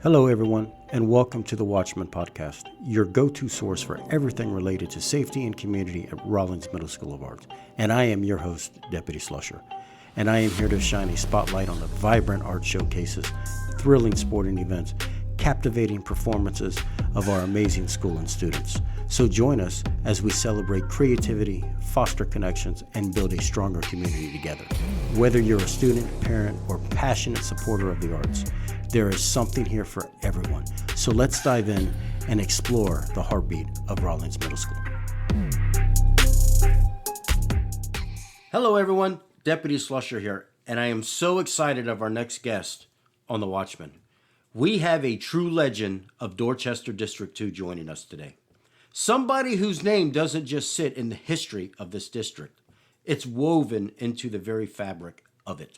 Hello, everyone, and welcome to the Watchman Podcast, your go-to source for everything related to safety and community at Rollins Middle School of Arts. And I am your host, Deputy Slusher. And I am here to shine a spotlight on the vibrant art showcases, thrilling sporting events, captivating performances of our amazing school and students. So join us as we celebrate creativity, foster connections, and build a stronger community together. Whether you're a student, parent, or passionate supporter of the arts, there is something here for everyone. So let's dive in and explore the heartbeat of Rollins Middle School. Hello, everyone. Deputy Slusher here, and I am so excited of our next guest on The Watchman. We have a true legend of Dorchester District Two joining us today. Somebody whose name doesn't just sit in the history of this district. It's woven into the very fabric of it.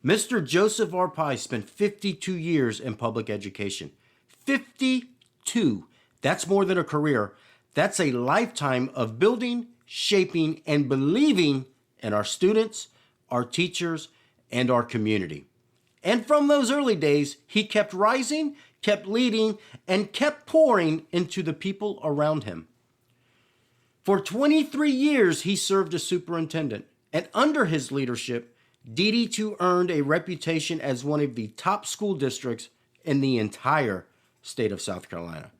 Mr. Joseph R. Pye spent 52 years in public education. 52. That's more than a career. That's a lifetime of building, shaping, and believing in our students, our teachers, and our community. And from those early days, he kept rising, kept leading, and kept pouring into the people around him. For 23 years, he served as superintendent, and under his leadership, DD2 earned a reputation as one of the top school districts in the entire state of South Carolina.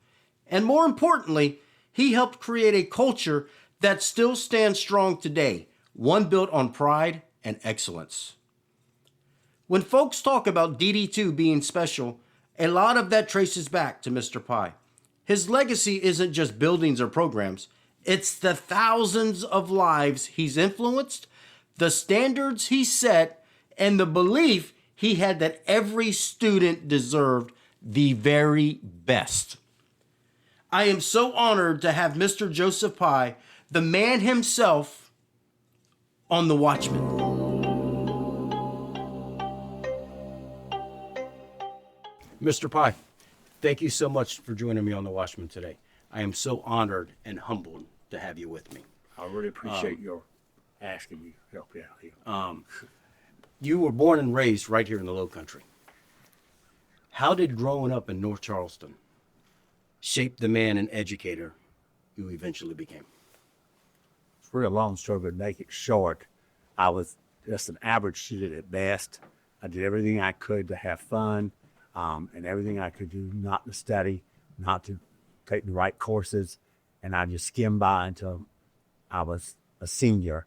And more importantly, he helped create a culture that still stands strong today, one built on pride and excellence. When folks talk about DD2 being special, a lot of that traces back to Mr. Pye. His legacy isn't just buildings or programs, it's the thousands of lives he's influenced, the standards he set, and the belief he had that every student deserved the very best. I am so honored to have Mr. Joseph Pye, the man himself, on The Watchman. Mr. Pye, thank you so much for joining me on The Watchman today. I am so honored and humbled to have you with me. I really appreciate your asking me to help you out here. You were born and raised right here in the Low Country. How did growing up in North Charleston shape the man and educator you eventually became? It's a real long story, but make it short, I was just an average student at best. I did everything I could to have fun, and everything I could do not to study, not to take the right courses, and I just skimmed by until I was a senior,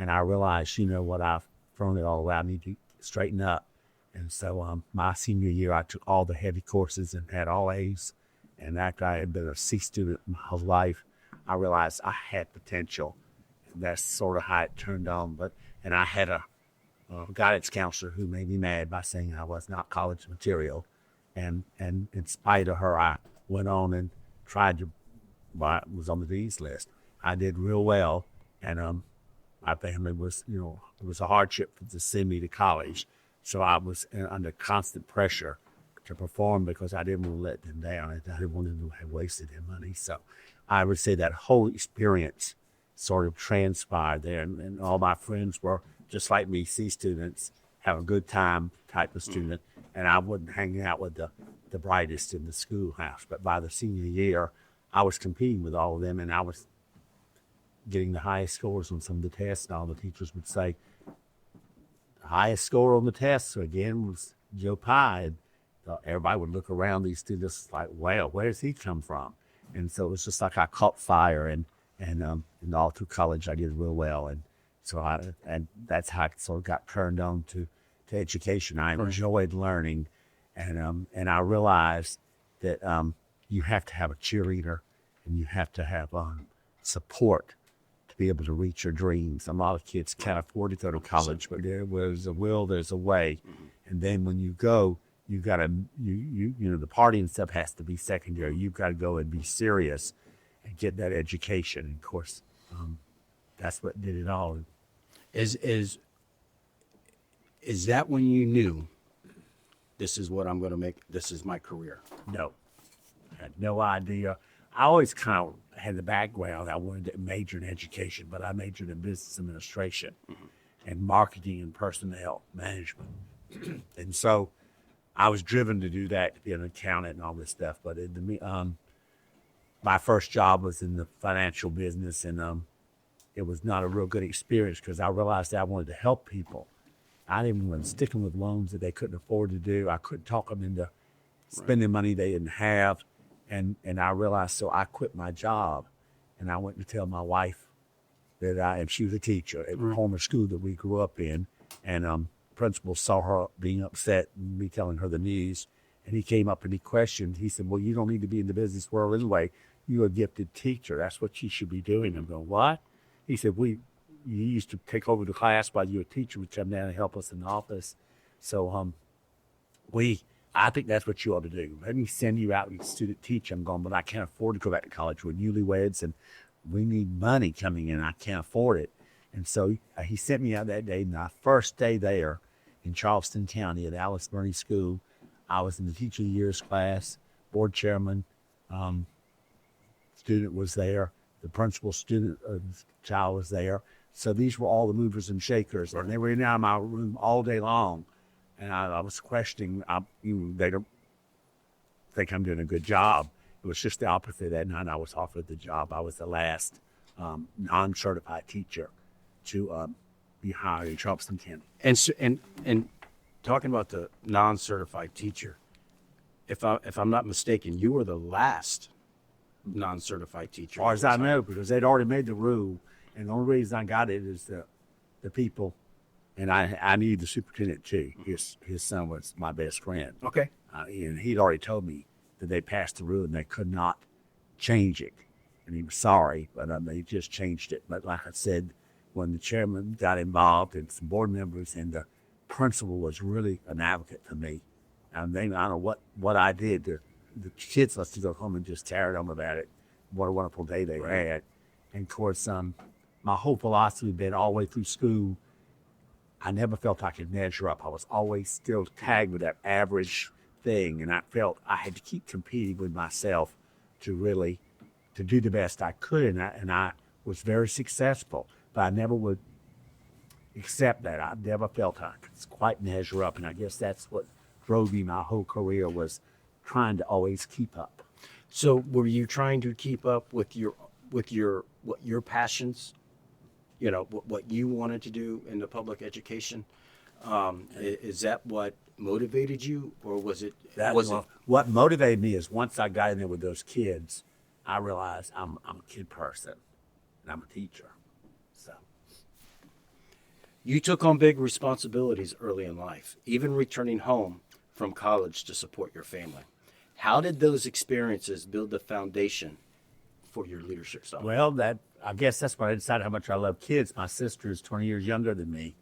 and I realized, what, I've thrown it all away. I need to straighten up. And so my senior year, I took all the heavy courses and had all A's. And after I had been a C student my whole life, I realized I had potential. And that's sort of how it turned on. And I had a guidance counselor who made me mad by saying I was not college material. And in spite of her, I went on and tried to, I was on the D's list. I did real well. And my family was, it was a hardship to send me to college. So I was under constant pressure to perform because I didn't want to let them down. I didn't want them to have wasted their money. So I would say that whole experience sort of transpired there. And all my friends were just like me, C students, have a good time type of student. And I wouldn't hang out with the brightest in the schoolhouse. But by the senior year, I was competing with all of them, and I was getting the highest scores on some of the tests, and all the teachers would say, the highest score on the tests, again, was Joe Pye. And everybody would look around these students like, wow, where does he come from? And so it was just like I caught fire, and all through college I did real well. And so and that's how I sort of got turned on to education. I enjoyed learning, and I realized that you have to have a cheerleader, and you have to have support to be able to reach your dreams. A lot of kids can't afford to go to college, but there was a will, there's a way. And then when you go, you got to, the partying stuff has to be secondary. You've got to go and be serious and get that education. And of course, that's what did it all. Is that when you knew this is what I'm going to make, this is my career? No, I had no idea. I always kind of had the background. I wanted to major in education, but I majored in business administration and marketing and personnel management. And so I was driven to do that, to be an accountant and all this stuff. But my first job was in the financial business, and it was not a real good experience because I realized that I wanted to help people. I didn't want to stick them with loans that they couldn't afford to do. I couldn't talk them into spending money they didn't have. And I realized, so I quit my job, and I went to tell my wife and she was a teacher at the former school that we grew up in. And principal saw her being upset and me telling her the news. And he came up and he questioned. He said, well, you don't need to be in the business world anyway. You're a gifted teacher. That's what you should be doing. I'm going, what? He said, you used to take over the class while you were a teacher, would come down and help us in the office. So I think that's what you ought to do. Let me send you out and student teach. I'm going, but I can't afford to go back to college. We're newlyweds and we need money coming in. I can't afford it. And so he sent me out that day. And my first day there in Charleston County at Alice Burney School, I was in the Teacher of the Year's class, board chairman, student was there. The principal student child was there. So these were all the movers and shakers. And they were in and out of my room all day long. And I was questioning, they don't think I'm doing a good job. It was just the opposite. That night I was offered the job. I was the last non-certified teacher to be hired in Charleston County. And talking about the non-certified teacher, if I'm not mistaken, you were the last non-certified teacher. As far as I know, because they'd already made the rule, and the only reason I got it is the people, and I knew the superintendent too. His son was my best friend. Okay. And he'd already told me that they passed the rule and they could not change it. And he was sorry, but they just changed it. But like I said, when the chairman got involved and some board members and the principal was really an advocate for me. And I don't know what I did. The kids left to go home and just tear them about it. What a wonderful day they had. And of course, my whole philosophy had been all the way through school, I never felt I could measure up. I was always still tagged with that average thing. And I felt I had to keep competing with myself to do the best I could. And I was very successful, but I never would accept that. I never felt I could quite measure up. And I guess that's what drove me my whole career, was trying to always keep up. So were you trying to keep up with your passions, what you wanted to do in the public education? Is that what motivated you, or was it? What motivated me is once I got in there with those kids, I realized I'm a kid person and I'm a teacher. So you took on big responsibilities early in life, even returning home from college to support your family. How did those experiences build the foundation for your leadership style? Well, I guess that's why I decided how much I love kids. My sister is 20 years younger than me.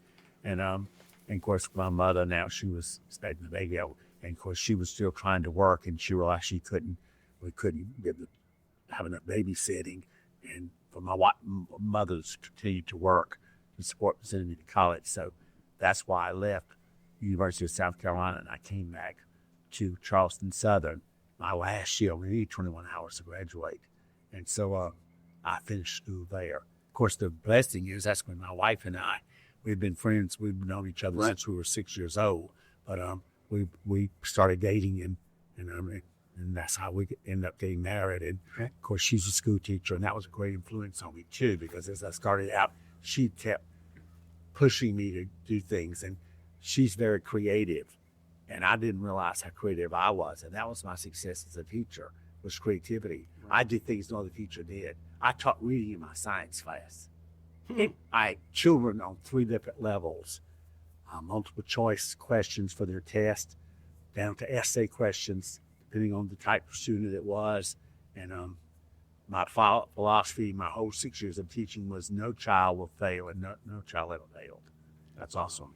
And of course, my mother now, she was expecting the baby out. And of course, she was still trying to work, and she realized we couldn't have enough babysitting. And for my mother to continue to work and support me sending me to college. So that's why I left University of South Carolina and I came back to Charleston Southern. My last year, we need 21 hours to graduate. And so I finished school there. Of course, the blessing is that's when my wife and I, we've been friends. We've known each other since we were 6 years old. But we started dating, and that's how we ended up getting married. And of course, she's a school teacher, and that was a great influence on me too, because as I started out, she kept pushing me to do things, and she's very creative. And I didn't realize how creative I was. And that was my success as a teacher, was creativity. I did things no other teacher did. I taught reading in my science class. I had children on 3 different levels, multiple choice questions for their test, down to essay questions, depending on the type of student it was. And my philosophy, my whole 6 years of teaching was no child will fail, and no child ever failed. That's awesome.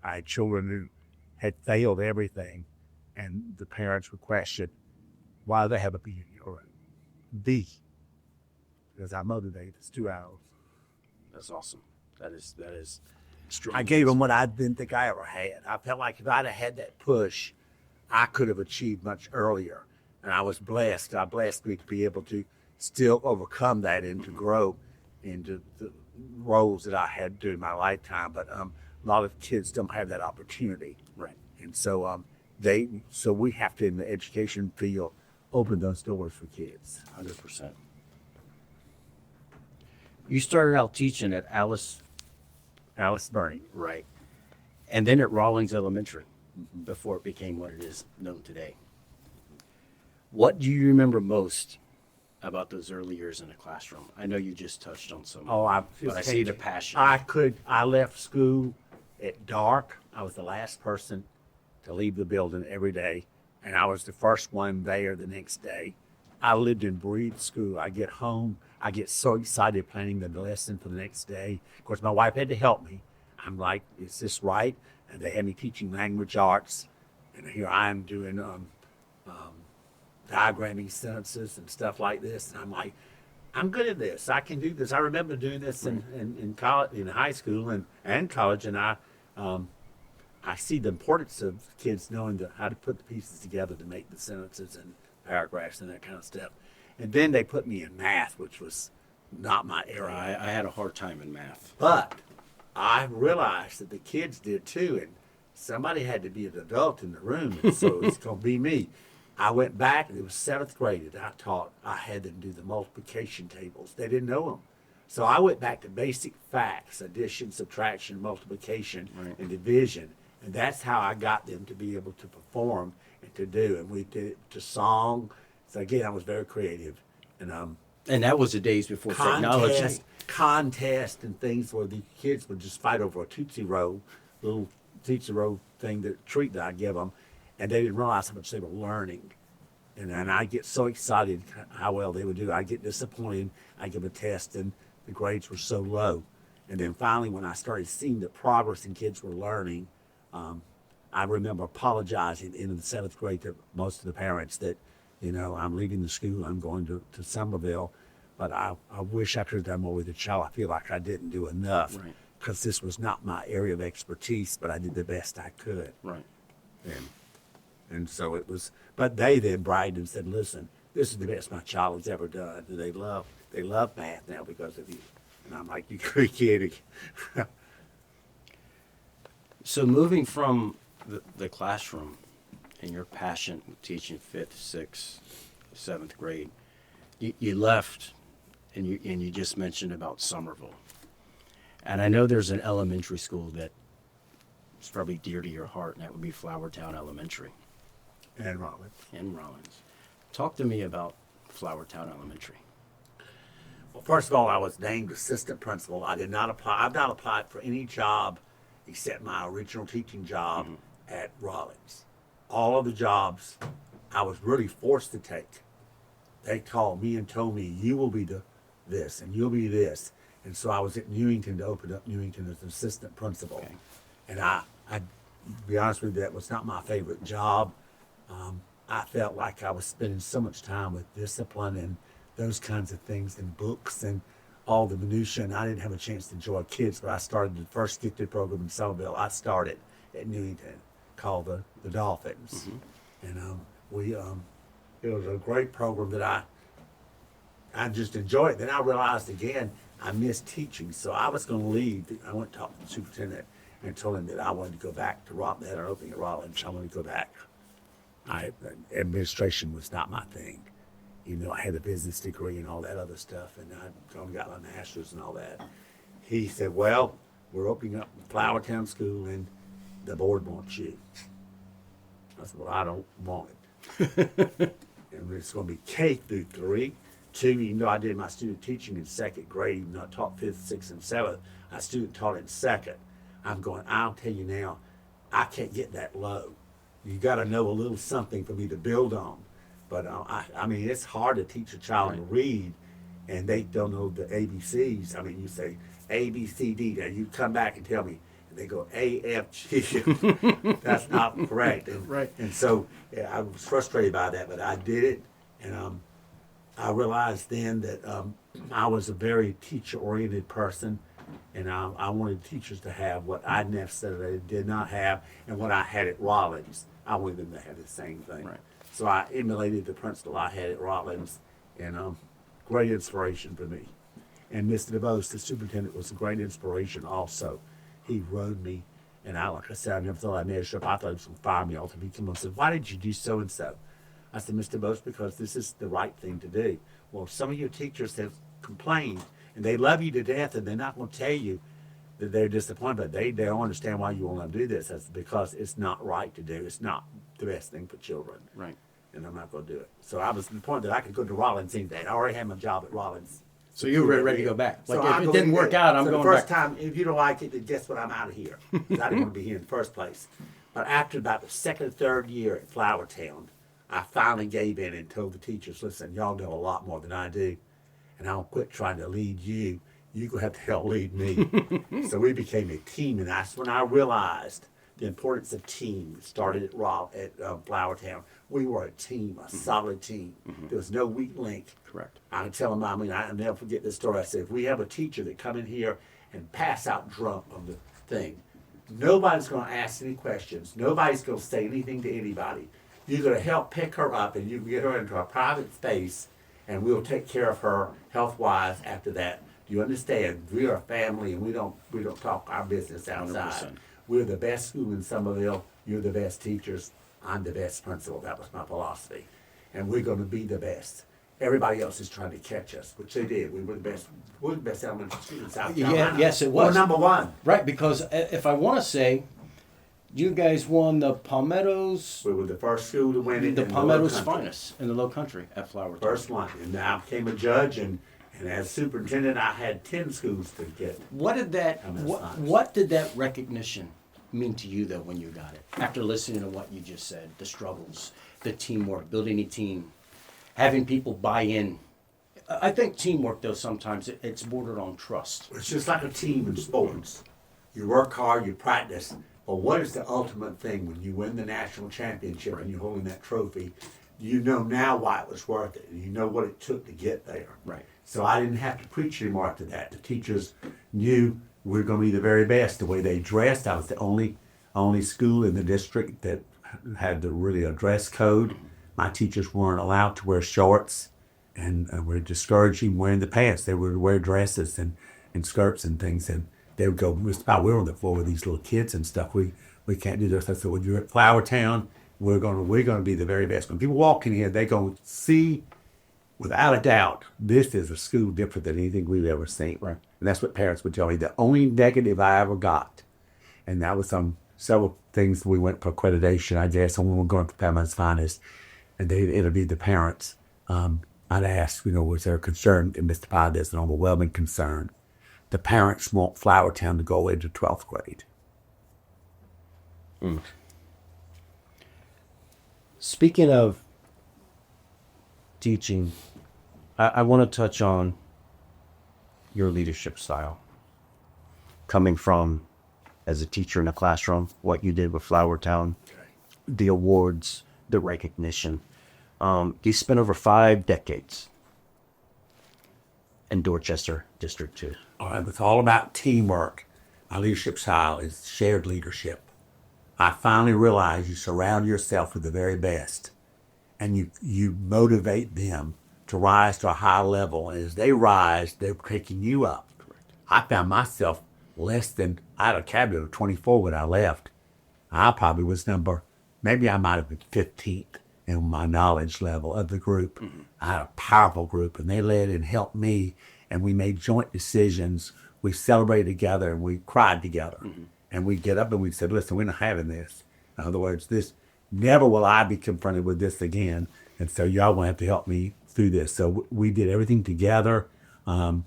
I had children who had failed everything, and the parents would question, why do they have a B or a D? Because I motivated, it's 2 hours. That's awesome. That is extreme. I gave them what I didn't think I ever had. I felt like if I'd have had that push, I could have achieved much earlier. And I was blessed. God blessed me to be able to still overcome that and to grow into the roles that I had during my lifetime. But a lot of kids don't have that opportunity. Right. And so So we have to, in the education field, open those doors for kids. 100%. You started out teaching at Alice Bernie. right, and then at Rawlings Elementary before it became what it is known today. What do you remember most about those early years in the classroom? I know you just touched on some, but I see the passion. I left school at dark. I was the last person to leave the building every day, and I was the first one there the next day. I lived and breathed school. I get home, I get so excited planning the lesson for the next day. Of course, my wife had to help me. I'm like, is this right? And they had me teaching language arts, and here I am doing diagramming sentences and stuff like this. And I'm like, I'm good at this. I can do this. I remember doing this in college, in high school and college, and I see the importance of kids knowing how to put the pieces together to make the sentences and paragraphs and that kind of stuff. And then they put me in math, which was not my area. I had a hard time in math. But I realized that the kids did too, and somebody had to be an adult in the room, and so it's going to be me. I went back, and it was seventh grade that I had them do the multiplication tables. They didn't know them. So I went back to basic facts, addition, subtraction, multiplication, and division. And that's how I got them to be able to perform and to do. And we did it to song. So again, I was very creative. And that was the days before technology. Contest and things where the kids would just fight over a Tootsie Roll, little Tootsie Roll thing, treat that I give them. And they didn't realize how much they were learning. And I get so excited how well they would do. I get disappointed. I give a test, and the grades were so low. And then finally, when I started seeing the progress in kids were learning, I remember apologizing in the seventh grade to most of the parents that, I'm leaving the school, I'm going to Somerville, but I wish I could have done more with the child. I feel like I didn't do enough because this was not my area of expertise, but I did the best I could. Right. And so it was, but they then bragged and said, listen, this is the best my child has ever done. And they love math now because of you. And I'm like, you're kidding. So moving from the classroom and your passion teaching fifth, sixth, seventh grade, you left and you just mentioned about Somerville. And I know there's an elementary school that is probably dear to your heart, and that would be Flowertown Elementary. And Rollins. In Rollins. Talk to me about Flowertown Elementary. Well, first of all, I was named assistant principal. I did not apply. I've not applied for any job except my original teaching job at Rollins. All of the jobs I was really forced to take. They called me and told me, you will be this and you'll be this. And so I was at Newington to open up Newington as an assistant principal. Okay. And I, to be honest with you, that was not my favorite job. I felt like I was spending so much time with discipline and those kinds of things and books and all the minutiae, and I didn't have a chance to enjoy kids, but I started the first gifted program in Somerville. I started at Newington called the Dolphins. And it was a great program that I just enjoyed. Then I realized again, I missed teaching, so I was going to leave. I went to talk to the superintendent and told him that I wanted to go back to Rollins. They had an opening at Rollins. I wanted to go back. Administration was not my thing. I had a business degree and all that other stuff, and I only got my master's and all that. He said, well, we're opening up Flowertown School, and the board wants you. I said, well, I don't want it. And it's going to be K through 3. 2, even though I did my student teaching in second grade, even though I taught 5th, 6th, and 7th, I student taught in second. I'm going, I'll tell you now, I can't get that low. You got to know a little something for me to build on. But I mean, it's hard to teach a child to read, and they don't know the ABCs. I mean, you say A, B, C, D. Now you come back and tell me, and they go A, F, G. That's not correct. And so I was frustrated by that, but I did it, and I realized then that I was a very teacher-oriented person, and I wanted teachers to have what I necessarily did not have, and what I had at Rollins. I wanted them to have the same thing. Right. So I emulated the principal I had at Rollins, and great inspiration for me. And Mr. DeVos, the superintendent, was a great inspiration also. He rode me And like I said, I never thought I'd measure up. I thought it was going to fire me ultimately. He came and said, why did you do so and so? I said, Mr. Boast, because this is the right thing to do. Well, some of your teachers have complained, and they love you to death, and they're not going to tell you that they're disappointed, but they don't understand why you want to do this. That's because it's not right to do. It's not the best thing for children. Right. And I'm not going to do it. So I was to the point that I could go to Rollins any day. I already had my job at Rollins. So you were ready to go back. Like, So if it didn't work out, I'm going the first back. time, if you don't like it, then guess what? I'm out of here. 'Cause I didn't want to be here in the first place. But after about the second or third year at Flowertown, I finally gave in and told the teachers, listen, y'all know a lot more than I do, and I'll quit trying to lead you. You're going to have to help lead me. So we became a team, and that's when I realized the importance of team. It started at Flowertown. We were a team, a solid team. There was no weak link. Correct. I can tell them, I mean, I'll never forget this story. I said, if we have a teacher that come in here and pass out drunk on the thing, nobody's going to ask any questions. Nobody's going to say anything to anybody. You're going to help pick her up, and you can get her into a private space, and we'll take care of her health-wise after that. Do you understand? We are a family, and we don't talk our business outside. 100%. We're the best school in Somerville. You're the best teachers. I'm the best principal. That was my philosophy. And we're going to be the best. Everybody else is trying to catch us, which they did. We were the best. We're the best elementary school in South Carolina. Yes, it was. We're number one. Right, because if I want to say, you guys won the Palmetto's, We were the first school to win it. the in Low Palmetto's Country. Finest in the Low Country at Flower Town. First one. And I became a judge, and as superintendent, I had 10 schools to get. What did that How many times? what did that recognition mean to you though when you got it? After listening to what you just said, the struggles, the teamwork, building a team, having people buy in. I think teamwork though sometimes it's bordered on trust. It's just like a team in sports. You work hard, you practice, but what is the ultimate thing when you win the national championship and you're holding that trophy? You know now why it was worth it, and you know what it took to get there. Right. So I didn't have to preach anymore after that. The teachers knew we were going to be the very best. The way they dressed, I was the only school in the district that had really a dress code. My teachers weren't allowed to wear shorts, and were discouraging wearing the pants. They would wear dresses and skirts and things, and they would go, Mr. Powell, we're on the floor with these little kids and stuff. We can't do this. I said, when you're at Flower Town, we're going to be the very best. When people walk in here, they're going to see, without a doubt, this is a school different than anything we've ever seen. Right. And that's what parents would tell me. The only negative I ever got, and that was several things we went for accreditation, I guess, and we were going for Palmetto's Finest, and they interviewed the parents. I'd ask, was there a concern? And Mr. Pye, there's an overwhelming concern. The parents want Flowertown to go into 12th grade. Speaking of teaching, I want to touch on your leadership style. Coming from as a teacher in a classroom, what you did with Flower Town, the awards, the recognition. You spent over 5 decades in Dorchester District Two. All right, it's all about teamwork. My leadership style is shared leadership. I finally realized you surround yourself with the very best, and you motivate them to rise to a high level. And as they rise, they're taking you up. Correct. I found myself I had a cabinet of 24 when I left. I probably was maybe I might have been 15th in my knowledge level of the group. Mm-hmm. I had a powerful group, and they led and helped me, and we made joint decisions. We celebrated together, and we cried together. Mm-hmm. And we get up and we said, listen, we're not having this. In other words, never will I be confronted with this again. And so y'all will have to help me through this. So we did everything together. And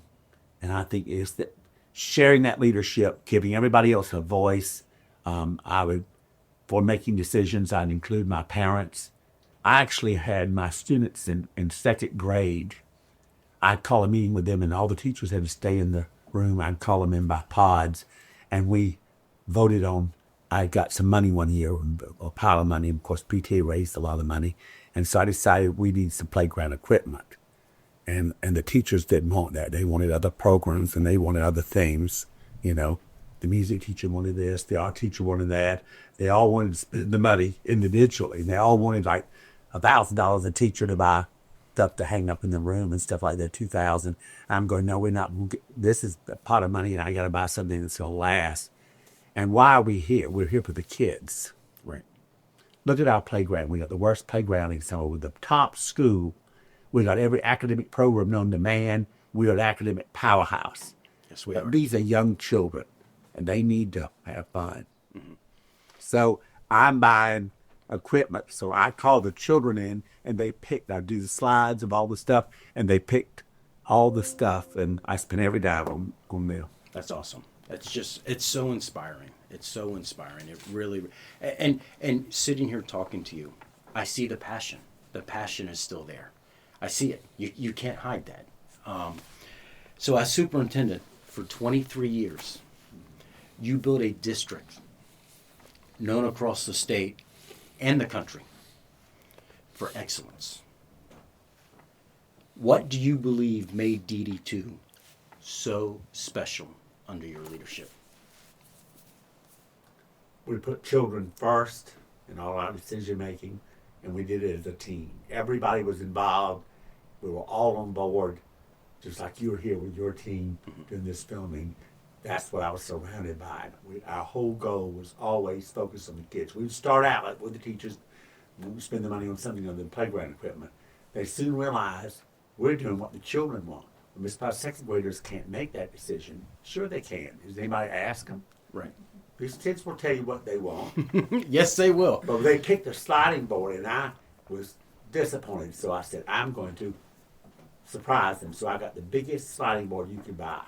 I think it's that sharing that leadership, giving everybody else a voice. For making decisions, I'd include my parents. I actually had my students in second grade. I'd call a meeting with them, and all the teachers had to stay in the room. I'd call them in by pods, and we voted on, I got some money one year, a pile of money. Of course, PTA raised a lot of money. And so I decided we need some playground equipment. And the teachers didn't want that. They wanted other programs, and they wanted other things. The music teacher wanted this, the art teacher wanted that. They all wanted to spend the money individually. And they all wanted like $1,000 a teacher to buy stuff to hang up in the room and stuff like that, $2,000. I'm going, no, we're not. This is a pot of money, and I got to buy something that's going to last. And why are we here? We're here for the kids. Right. Look at our playground. We got the worst playground in summer. We're the top school. We got every academic program known to man. We are an academic powerhouse. Yes, we are. These are young children, and they need to have fun. So I'm buying equipment. So I call the children in, and they picked. I do the slides of all the stuff, and they picked all the stuff, and I spent every dime on them. That's awesome. It's so inspiring. It's so inspiring. It really, and sitting here talking to you, I see the passion. The passion is still there. I see it. You can't hide that. So as superintendent for 23 years, you built a district known across the state and the country for excellence. What do you believe made DD2 so special under your leadership? We put children first in all our decision making, and we did it as a team. Everybody was involved. We were all on board, just like you were here with your team doing this filming. That's what I was surrounded by. Our whole goal was always focused on the kids. We'd start out with the teachers, we'd spend the money on something other than playground equipment. They soon realized we're doing what the children want. Miss Pye second graders can't make that decision. Sure they can. Does anybody ask them? Right. These kids will tell you what they want. Yes, they will. But they picked a sliding board, and I was disappointed. So I said, I'm going to surprise them. So I got the biggest sliding board you could buy,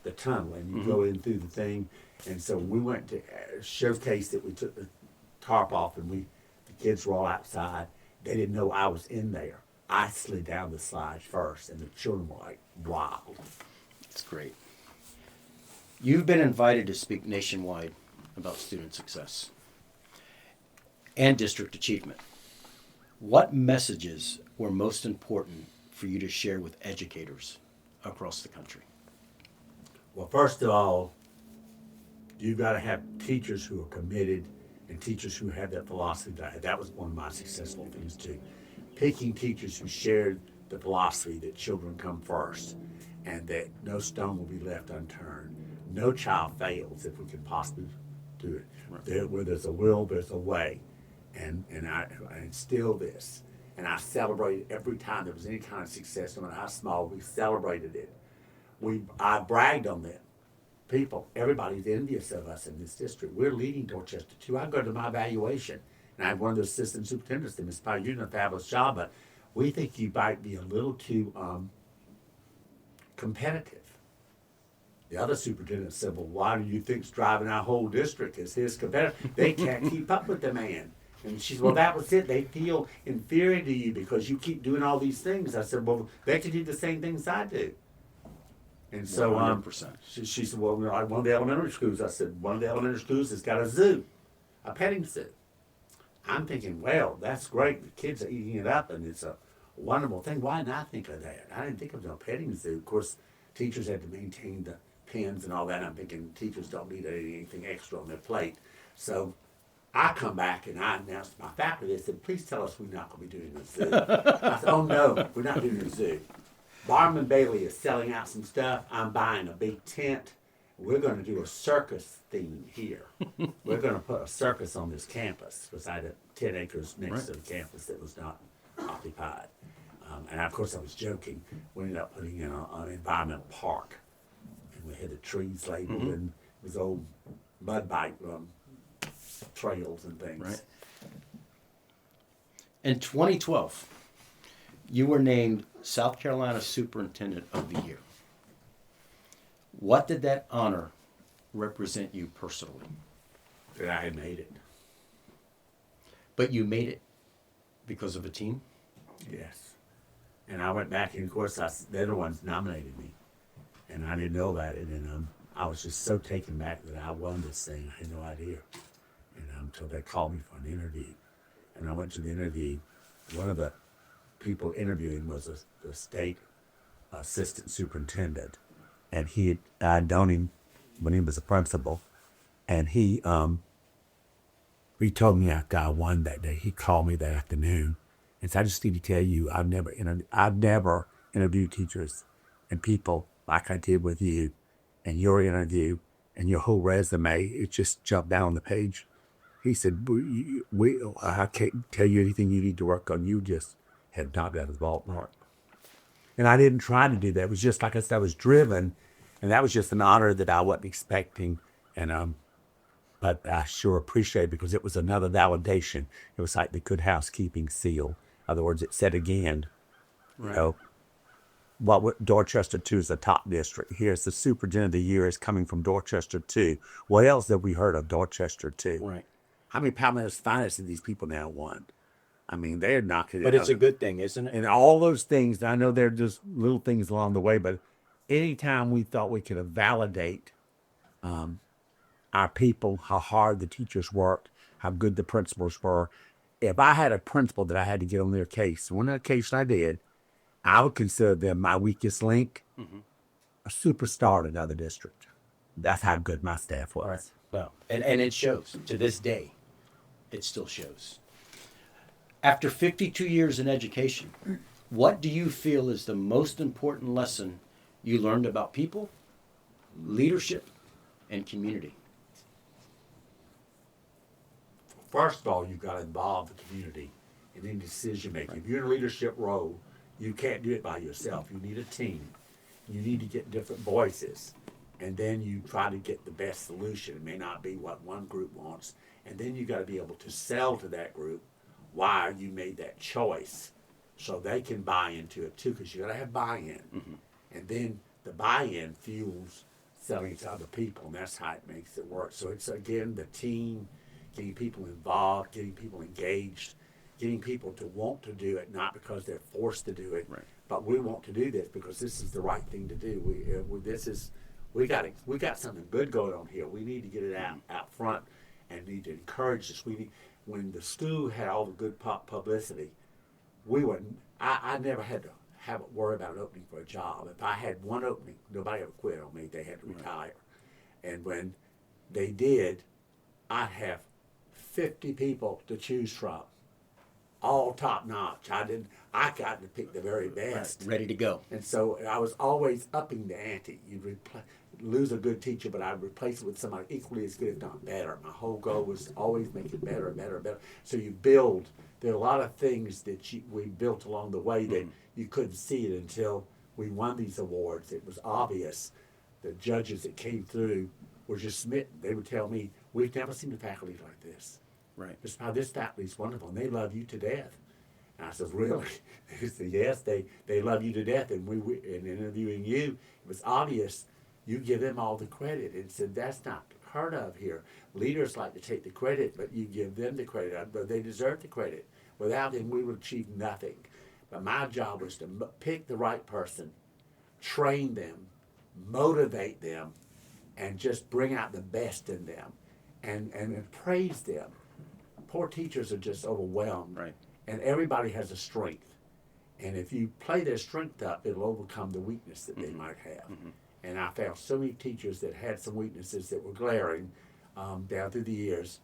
the tunnel, and you go in through the thing. And so we went to showcase it. We took the tarp off, and the kids were all outside. They didn't know I was in there. I slid down the slide first, and the children were like, wow. It's great. You've been invited to speak nationwide about student success and district achievement. What messages were most important for you to share with educators across the country? Well, first of all, you've got to have teachers who are committed and teachers who have that philosophy. That was one of my successful things too. Picking teachers who shared the philosophy that children come first and that no stone will be left unturned. No child fails if we can possibly do it. Right. Where there's a will, there's a way. And I instill this. And I celebrated every time there was any kind of success. No matter how small, we celebrated it. I bragged on them. People, everybody's envious of us in this district. We're leading Dorchester too. I go to my evaluation, and I have one of the assistant superintendents, Ms. Pye, you're doing a fabulous job, but we think you might be a little too competitive. The other superintendent said, well, why do you think's driving our whole district is his competitor? They can't keep up with the man. And she said, well, that was it. They feel inferior to you because you keep doing all these things. I said, well, they can do the same things I do. And so 100%. She said, well, like one of the elementary schools, I said, one of the elementary schools has got a zoo, a petting zoo. I'm thinking, well, that's great. The kids are eating it up, and it's a wonderful thing. Why didn't I think of that? I didn't think of no petting zoo. Of course, teachers had to maintain the pens and all that. I'm thinking teachers don't need anything extra on their plate. So I come back and I announced to my faculty, I said, please tell us we're not going to be doing a zoo. I said, oh no, we're not doing a zoo. Barnum Bailey is selling out some stuff. I'm buying a big tent. We're going to do a circus theme here. We're going to put a circus on this campus because I had 10 acres next to the campus that was not occupied. And of course I was joking. We ended up putting in an environmental park. And we had the trees labeled and it was old mud bike trails and things. Right. In 2012, you were named South Carolina Superintendent of the Year. What did that honor represent you personally? That I had made it. But you made it because of a team? Yes. And I went back, and of course, they're the ones nominated me. And I didn't know that. And I was just so taken back that I won this thing. I had no idea. And until they called me for an interview. And I went to the interview. One of the people interviewing was the state assistant superintendent. And I'd known him when he was a principal. And he told me after I won that day, he called me that afternoon. And so I just need to tell you, I've never interviewed teachers and people like I did with you and your interview and your whole resume, it just jumped down on the page. He said, I can't tell you anything you need to work on. You just have knocked out of the ballpark. And I didn't try to do that. It was just, like I said, I was driven, and that was just an honor that I wasn't expecting. And but I sure appreciate it because it was another validation. It was like the good housekeeping seal. In other words, it said again, Right. you know, Dorchester 2 is the top district. Here's the superintendent of the year is coming from Dorchester 2. What else have we heard of Dorchester 2? Right. How many Palmetto's finest have these people now won? I mean, they're knocking it But it's out. a good thing, isn't it? And all those things, I know they're just little things along the way, but anytime we thought we could validate our people, how hard the teachers worked, how good the principals were, if I had a principal that I had to get on their case, one occasion I did, I would consider them my weakest link, a superstar in another district. That's how good my staff was. Right. Well, and it shows to this day. It still shows. After 52 years in education, what do you feel is the most important lesson you learned about people, leadership, and community? First of all, you've got to involve the community in any decision making. If you're in a leadership role, you can't do it by yourself. You need a team. You need to get different voices. And then you try to get the best solution. It may not be what one group wants. And then you got to be able to sell to that group why you made that choice so they can buy into it too, because you got to have buy-in. And then the buy-in fuels selling to other people, and that's how it makes it work. So it's, again, the team, getting people involved, getting people engaged, getting people to want to do it, not because they're forced to do it, Right. but we want to do this because this is the right thing to do. We got something good going on here. We need to get it out front and need to encourage this. When the school had all the good publicity, I never had to worry about an opening for a job. If I had one opening, nobody ever quit on me. They had to retire. And when they did, I'd have 50 people to choose from, all top notch. I got to pick the very best. Right. Ready to go. And so I was always upping the ante. You'd lose a good teacher, but I'd replace it with somebody equally as good, if not better. My whole goal was always make it better and better and better. So you build. There are a lot of things that we built along the way that you couldn't see it until we won these awards. It was obvious. The judges that came through were just smitten. They would tell me, "We've never seen a faculty like this. Right. This faculty's wonderful, and they love you to death." And I said, "Really?" They said, "Yes, they love you to death." And in interviewing you, it was obvious you give them all the credit. And said, "That's not heard of here. Leaders like to take the credit, but you give them the credit. But they deserve the credit. Without them, we would achieve nothing." But my job was to pick the right person, train them, motivate them, and just bring out the best in them, and praise them. Poor teachers are just overwhelmed. Right. And everybody has a strength. And if you play their strength up, it'll overcome the weakness that they might have. And I found so many teachers that had some weaknesses that were glaring down through the years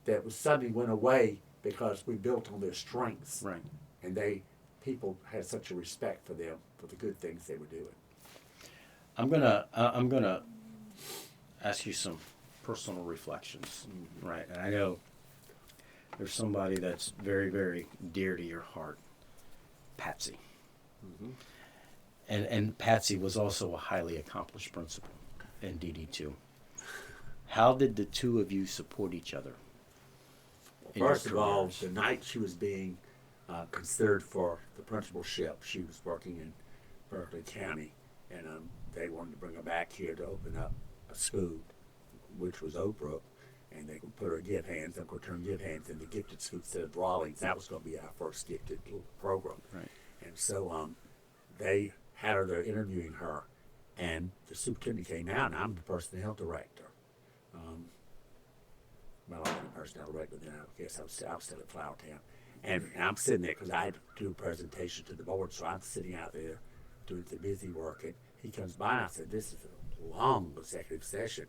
that suddenly went away because we built on their strengths. Right. And people had such a respect for them, for the good things they were doing. I'm gonna ask you some personal reflections, right? And I know there's somebody that's very, very dear to your heart, Patsy. And Patsy was also a highly accomplished principal in DD2. How did the two of you support each other? First of all, the night she was being considered for the principalship, she was working in Berkeley County, and they wanted to bring her back here to open up a school, which was Oak Brook, and they could put her gift hands, Uncle Turn gift hands in the gifted school instead of Rawlings. That was going to be our first gifted program. Right. And so they had her there interviewing her, and the superintendent came out, and I'm the personnel director. Well, I'm the personnel director then, I guess I was still at Flowertown. And I'm sitting there because I had to do a presentation to the board, so I'm sitting out there doing the busy work. And he comes by, and I said, "This is a long executive session."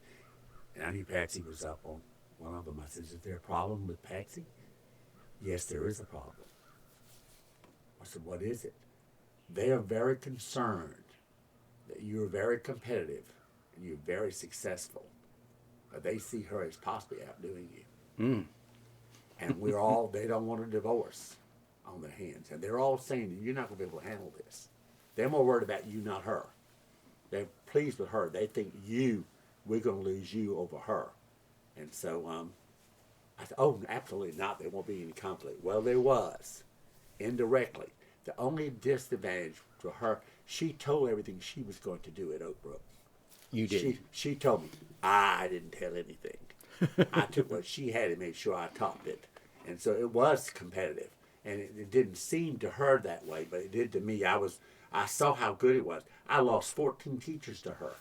And I knew Patsy was up on one of them. I said, "Is there a problem with Patsy?" "Yes, there is a problem." I said, "What is it?" "They are very concerned that you're very competitive and you're very successful, they see her as possibly outdoing you. And they don't want a divorce on their hands. And they're all saying that you're not going to be able to handle this. They're more worried about you, not her. They're pleased with her. They think we're going to lose you over her. And so I said, oh, absolutely not. There won't be any conflict. Well, there was, indirectly. The only disadvantage to her, she told everything she was going to do at Oak Brook. You did. She told me. I didn't tell anything. I took what she had and made sure I topped it. And so it was competitive. And it didn't seem to her that way, but it did to me. I saw how good it was. I lost 14 teachers to her.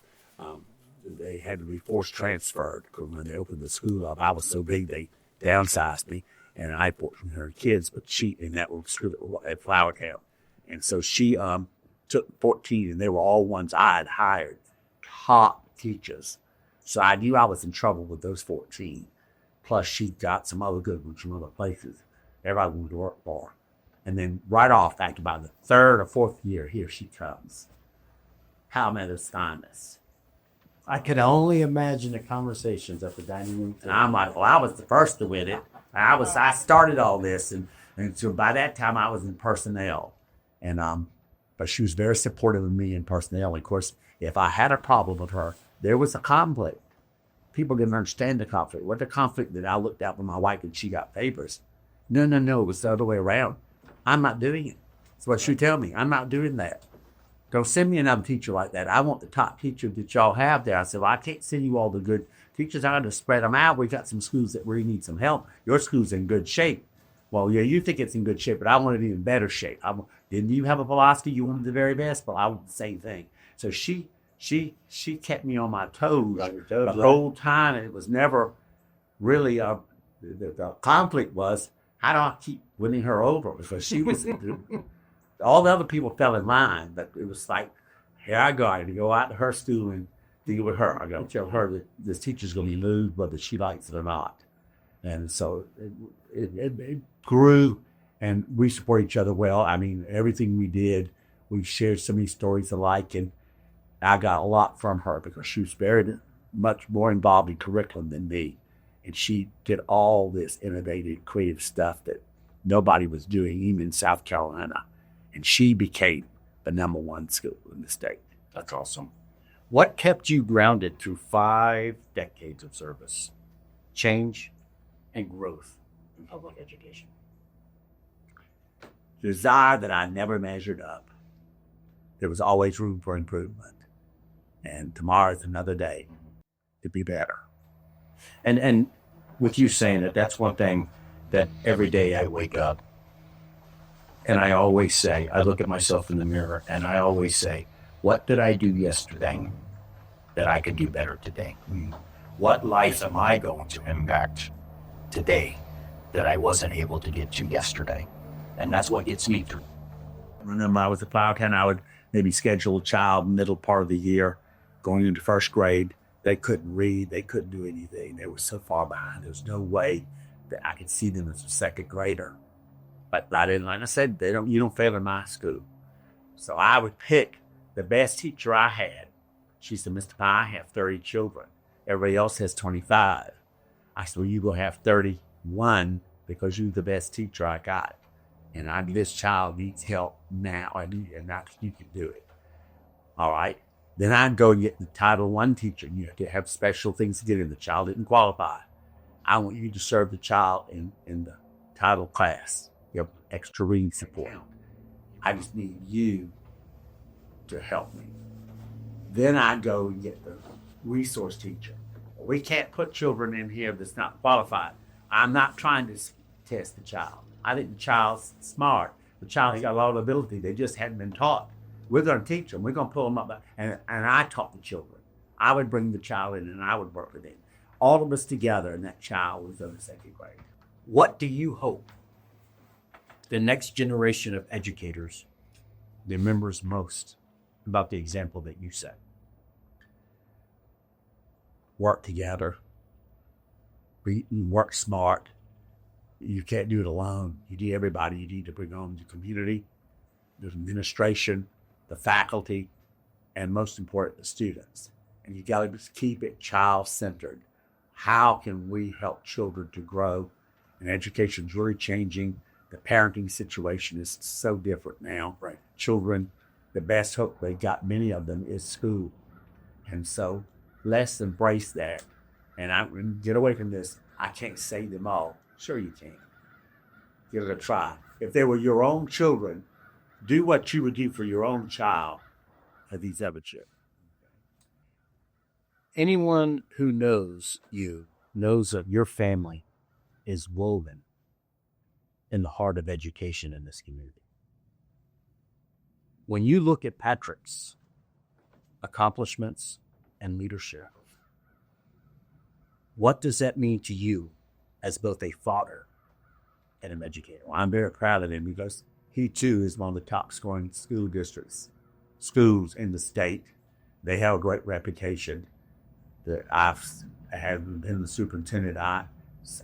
They had to be forced transferred because when they opened the school up, I was so big they downsized me, and I had 1,400 kids. But and that was at Flower Camp, and so she took 14, and they were all ones I had hired, top teachers. So I knew I was in trouble with those 14. Plus, she got some other good ones from other places. Everybody wanted to work for her. And then right off, after about the third or fourth year, here she comes. How am I to sign this? I could only imagine the conversations at the dining room. And I'm like, well, I was the first to win it. I started all this, and so by that time I was in personnel, and but she was very supportive of me in personnel. And of course, if I had a problem with her, there was a conflict. People didn't understand the conflict. What the conflict that I looked out for my wife and she got papers? No, it was the other way around. I'm not doing it. That's what she tell me. I'm not doing that. Don't send me another teacher like that. I want the top teacher that y'all have there. I said, well, I can't send you all the good teachers. I got to spread them out. We got some schools that really need some help. Your school's in good shape. Well, yeah, you think it's in good shape, but I want it in better shape. Didn't you have a philosophy? You wanted the very best? Well, I want the same thing. So she kept me on my toes the whole time. And it was never really the conflict was, how do I keep winning her over? Because she was... All the other people fell in line, but it was like, here I go. I had to go out to her school and deal with her. I got to tell her that this teacher's going to be moved, whether she likes it or not. And so it grew, and we support each other well. I mean, everything we did, we shared so many stories alike, and I got a lot from her because she was very much more involved in curriculum than me. And she did all this innovative, creative stuff that nobody was doing, even in South Carolina. And she became the #1 school in the state. That's awesome. What kept you grounded through 5 decades of service, change, and growth in public education? Desire that I never measured up. There was always room for improvement. And tomorrow's another day to be better. And with you saying that, that's one thing that every day I wake up, and I always say, I look at myself in the mirror and I always say, what did I do yesterday that I could do better today? What life am I going to impact today that I wasn't able to get to yesterday? And that's what gets me through. Remember, I was a Pye County, I would maybe schedule a child middle part of the year going into first grade. They couldn't read, they couldn't do anything. They were so far behind. There was no way that I could see them as a second grader. But I didn't, like I said, you don't fail in my school. So I would pick the best teacher I had. She said, Mr. Pye, I have 30 children. Everybody else has 25. I said, well, you will have 31 because you're the best teacher I got. And this child needs help now, and you can do it. All right. Then I'd go and get the Title I teacher, and you have to have special things to get in. The child didn't qualify. I want you to serve the child in the title class. You have extra reading support. I just need you to help me. Then I go and get the resource teacher. We can't put children in here that's not qualified. I'm not trying to test the child. I think the child's smart. The child has got a lot of ability. They just hadn't been taught. We're going to teach them. We're going to pull them up. And I taught the children. I would bring the child in and I would work with him. All of us together, and that child was in the second grade. What do you hope the next generation of educators remembers most about the example that you set? Work together. Work smart. You can't do it alone. You need everybody. You need to bring on the community, the administration, the faculty, and most important, the students. And you got to keep it child-centered. how can we help children to grow? And education's really changing. The parenting situation is so different now. Right. Children, the best hope they got, many of them, is school. And so let's embrace that. And I get away from this. I can't save them all. Sure you can. Give it a try. If they were your own children, do what you would do for your own child for these other children. Anyone who knows you knows that your family is woven in the heart of education in this community. When you look at Patrick's accomplishments and leadership, what does that mean to you as both a father and an educator? Well, I'm very proud of him because he too is one of the top scoring schools in the state. They have a great reputation. I have been the superintendent.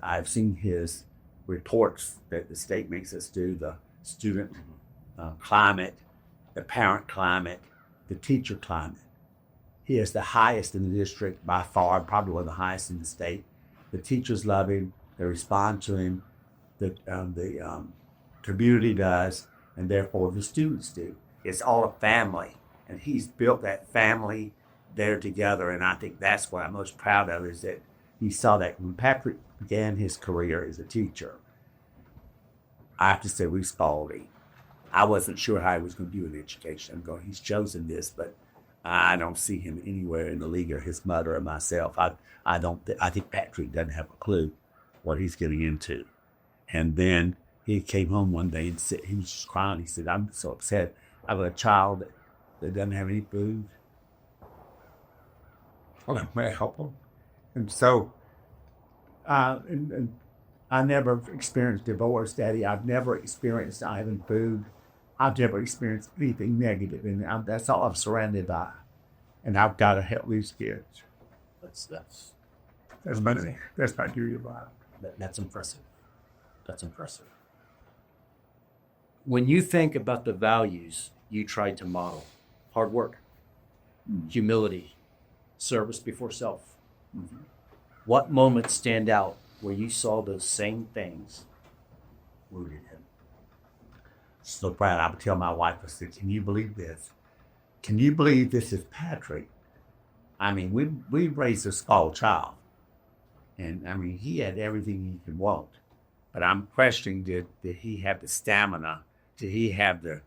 I've seen his reports that the state makes us do, the student climate, the parent climate, the teacher climate. He is the highest in the district by far, probably one of the highest in the state. The teachers love him. They respond to him. The community does, and therefore the students do. It's all a family, and he's built that family there together, and I think that's what I'm most proud of, is that he saw that when Patrick began his career as a teacher. I have to say we spoiled him. I wasn't sure how he was going to do in education. I'm going, he's chosen this, but I don't see him anywhere in the league, or his mother or myself. I think Patrick doesn't have a clue what he's getting into. And then he came home one day and said, he was just crying. He said, I'm so upset. I have a child that doesn't have any food. Well, may I help him? And so, and I never experienced divorce, Daddy. I've never experienced not having food. I've never experienced anything negative, and that's all I'm surrounded by. And I've got to help these kids. That's my duty of life. That's impressive. That's impressive. When you think about the values you tried to model, hard work, humility, service before self, what moments stand out where you saw those same things rooted in? So proud. I would tell my wife, I said, can you believe this? Can you believe this is Patrick? I mean, we raised a small child. And I mean, he had everything he could want. But I'm questioning, did he have the stamina? Did he have the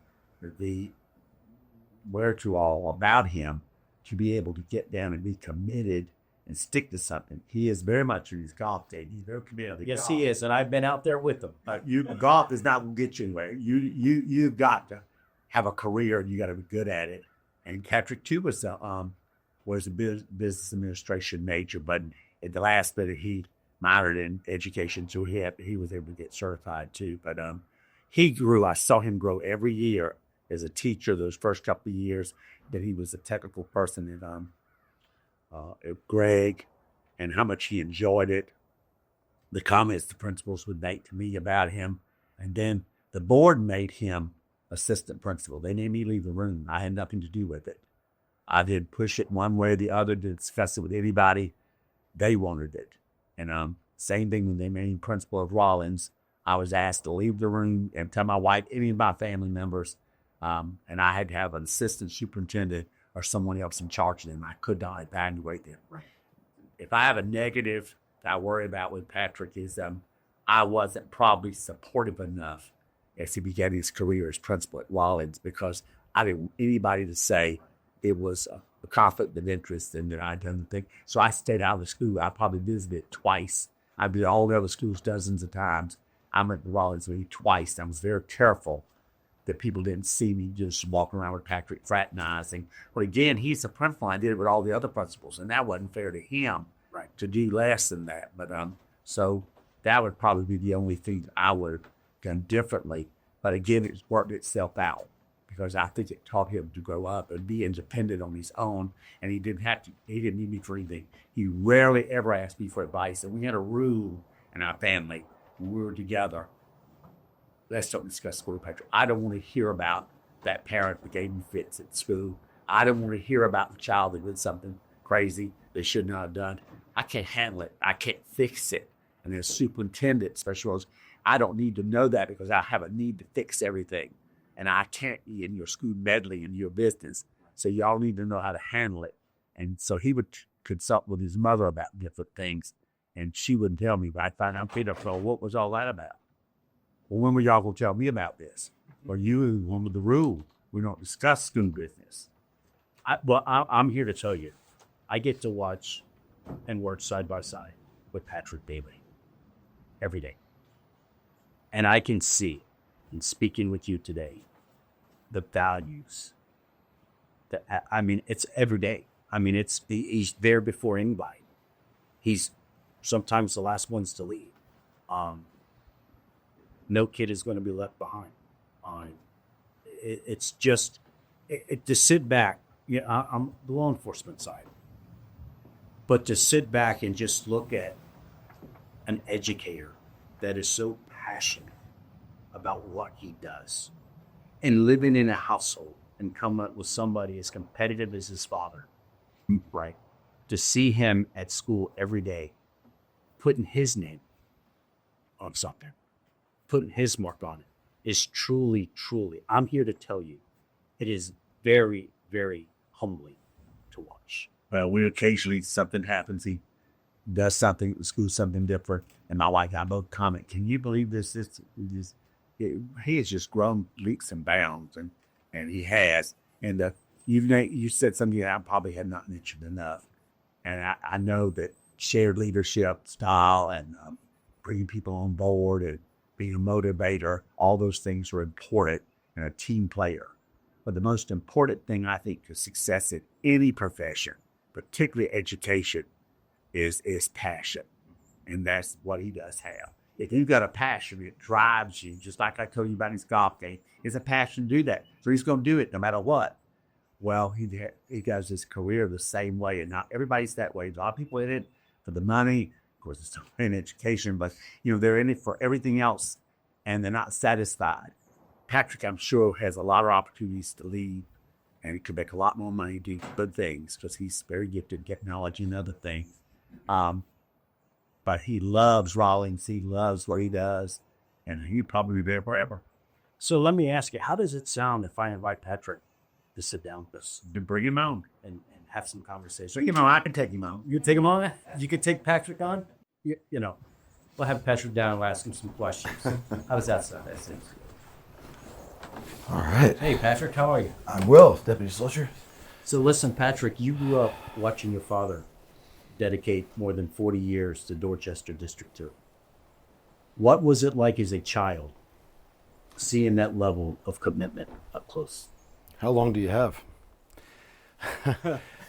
wherewithal about him to be able to get down and be committed and stick to something? He is very much in his golf day. He's very committed to Yes, golf. he is, and I've been out there with him. Golf is not going to get you anywhere. You've got to have a career, and you got to be good at it. And Patrick too was a business administration major, but at the last bit he minored in education, so he was able to get certified too. But he grew. I saw him grow every year as a teacher. Those first couple of years that he was a technical person at Greg, and how much he enjoyed it. The comments the principals would make to me about him, and then the board made him assistant principal. They didn't even leave the room. I had nothing to do with it. I didn't push it one way or the other to discuss it with anybody. They wanted it. And same thing when they made me principal of Rollins. I was asked to leave the room and tell my wife, any of my family members, and I had to have an assistant superintendent or someone else in charge of them. I could not evaluate them. Right. If I have a negative that I worry about with Patrick is I wasn't probably supportive enough as he began his career as principal at Rollins, because I didn't want anybody to say it was a conflict of interest and that I done the thing. So I stayed out of the school. I probably visited twice. I've been to all the other schools dozens of times. I went to Rollins maybe twice. I was very careful that people didn't see me just walking around with Patrick fraternizing. But again, he's a principal. I did it with all the other principals, and that wasn't fair to him, Right. to do less than that. But so that would probably be the only thing I would have done differently. But again, it's worked itself out, because I think it taught him to grow up and be independent on his own. And he didn't need me for anything. He rarely ever asked me for advice. And we had a rule in our family when we were together. Let's don't discuss school, Patrick. I don't want to hear about that parent that gave me fits at school. I don't want to hear about the child that did something crazy they should not have done. I can't handle it. I can't fix it. And as superintendent, special roles, I don't need to know that because I have a need to fix everything. And I can't be in your school meddling in your business. So y'all need to know how to handle it. And so he would consult with his mother about different things. And she wouldn't tell me, but I'd find out, Peter, so what was all that about? Well, when were y'all going to tell me about this? Well, you one with the rule. We don't discuss school business. I'm here to tell you, I get to watch and work side by side with Patrick daily, every day. And I can see, in speaking with you today, the values that, I mean, it's every day. I mean, he's there before anybody. He's sometimes the last ones to leave. No kid is going to be left behind. It's just to sit back. Yeah, I'm the law enforcement side, but to sit back and just look at an educator that is so passionate about what he does, and living in a household and come up with somebody as competitive as his father, right? To see him at school every day, putting his name on something, putting his mark on it, is truly, I'm here to tell you, it is very, very humbling to watch. Well, we occasionally, something happens, he does something at the school, something different, and my wife and I both comment, can you believe this? He has just grown leaps and bounds, and he has. And you said something that I probably had not mentioned enough. And I know that shared leadership style and bringing people on board and being a motivator, all those things are important in a team player. But the most important thing, I think, to success in any profession, particularly education, is passion. And that's what he does have. If you've got a passion, it drives you, just like I told you about his golf game. It's a passion to do that. So he's going to do it no matter what. Well, he does his career the same way, and not everybody's that way. A lot of people in it for the money. Of course, it's in education, but they're in it for everything else, and they're not satisfied. Patrick, I'm sure, has a lot of opportunities to lead, and he could make a lot more money doing good things because he's very gifted in technology and other things. But he loves Rawlings. He loves what he does, and he'll probably be there forever. So let me ask you, how does it sound if I invite Patrick to sit down with us To bring him on. and have some conversation? Bring him on. I can take him on. You take him on? You could take Patrick on? We'll have Patrick down and we'll ask him some questions. How does that sound? All right. Hey, Patrick, how are you? I'm well, Deputy Slusher. So listen, Patrick, you grew up watching your father dedicate more than 40 years to Dorchester District Two. What was it like as a child seeing that level of commitment up close? How long do you have?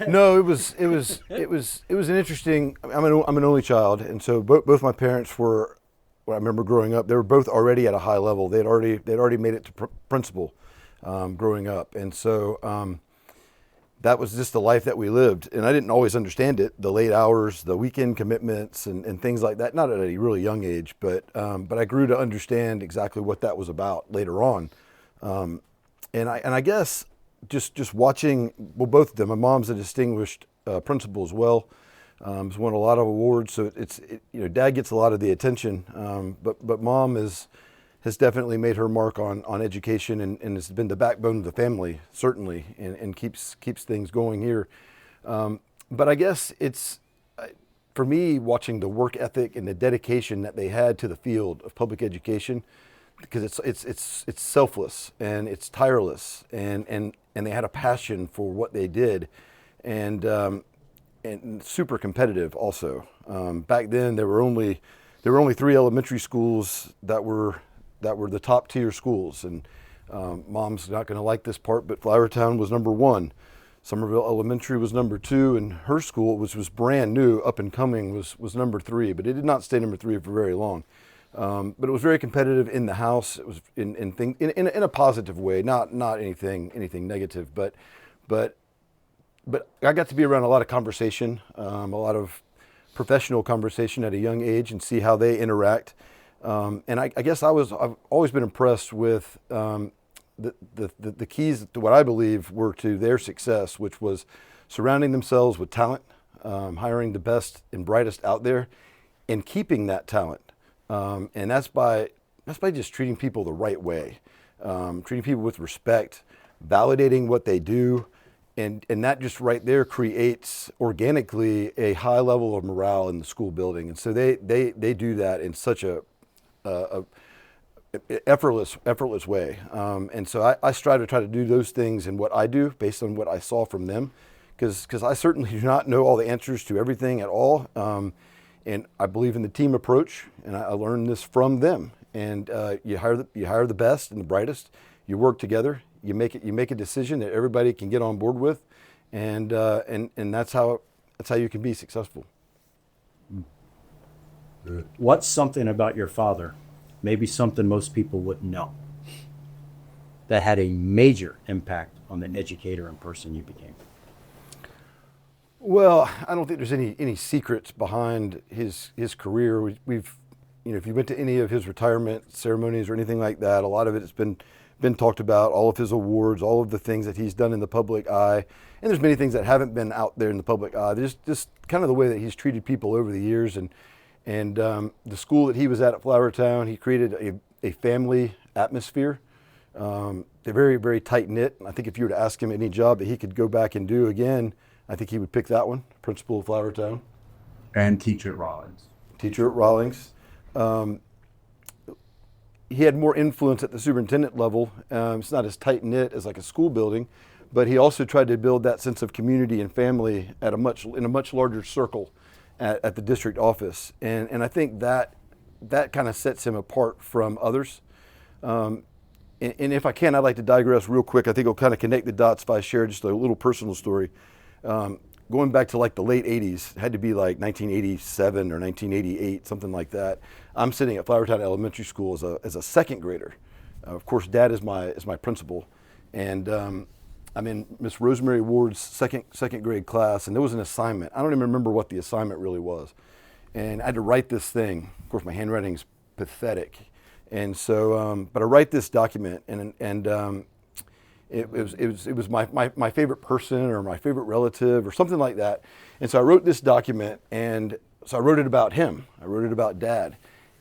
No, it was an interesting. I'm an only child, and so both my parents were. When I remember growing up, they were both already at a high level. They'd already made it to principal growing up, and so that was just the life that we lived. And I didn't always understand it, the late hours, the weekend commitments, and things like that. Not at a really young age, but I grew to understand exactly what that was about later on. And I guess just watching, well, both of them. My mom's a distinguished principal as well. Has won a lot of awards, so Dad gets a lot of the attention, but Mom has definitely made her mark on education and has been the backbone of the family, certainly, and keeps things going here. But I guess it's, for me, watching the work ethic and the dedication that they had to the field of public education, because it's selfless and it's tireless, and they had a passion for what they did, and super competitive also. Back then there were only 3 elementary schools that were the top tier schools, and Mom's not going to like this part, but Flowertown was number 1. Somerville Elementary was number 2, and her school, which was brand new, up and coming, was number 3, but it did not stay number 3 for very long. But it was very competitive in the house. It was in a positive way, not anything negative, but I got to be around a lot of conversation, a lot of professional conversation at a young age, and see how they interact. And I guess I've always been impressed with the keys to what I believe were to their success, which was surrounding themselves with talent, hiring the best and brightest out there, and keeping that talent. And that's by just treating people the right way, treating people with respect, validating what they do, and that just right there creates organically a high level of morale in the school building. And so they do that in such a effortless way. And so I strive to try to do those things in what I do based on what I saw from them, because I certainly do not know all the answers to everything at all. And I believe in the team approach, and I learned this from them. And you hire the best and the brightest. You work together. You make a decision that everybody can get on board with, and that's how you can be successful. What's something about your father, maybe something most people wouldn't know, that had a major impact on the educator and person you became? Well, I don't think there's any secrets behind his career. We've if you went to any of his retirement ceremonies or anything like that, a lot of it has been talked about, all of his awards, all of the things that he's done in the public eye. And there's many things that haven't been out there in the public eye. There's just kind of the way that he's treated people over the years. And the school that he was at Flowertown, he created a family atmosphere. They're very, very tight-knit. I think if you were to ask him any job that he could go back and do again, I think he would pick that one, principal of Flowertown. And teacher at Rollins. Teacher at Rawlings. He had more influence at the superintendent level. It's not as tight-knit as like a school building, but he also tried to build that sense of community and family in a much larger circle at the district office. And I think that kind of sets him apart from others. And if I can, I'd like to digress real quick. I think I'll kind of connect the dots if I share just a little personal story. Going back to like the late 80s, it had to be like 1987 or 1988, something like that. I'm sitting at Flowertown Elementary School as a second grader. Of course, Dad is my principal, and I'm in Miss Rosemary Ward's second grade class, and there was an assignment. I don't even remember what the assignment really was, and I had to write this thing. Of course, my handwriting's pathetic, and so but I write this document, and it was my favorite person or my favorite relative or something like that. And so I wrote this document, and so I wrote it about him. I wrote it about Dad.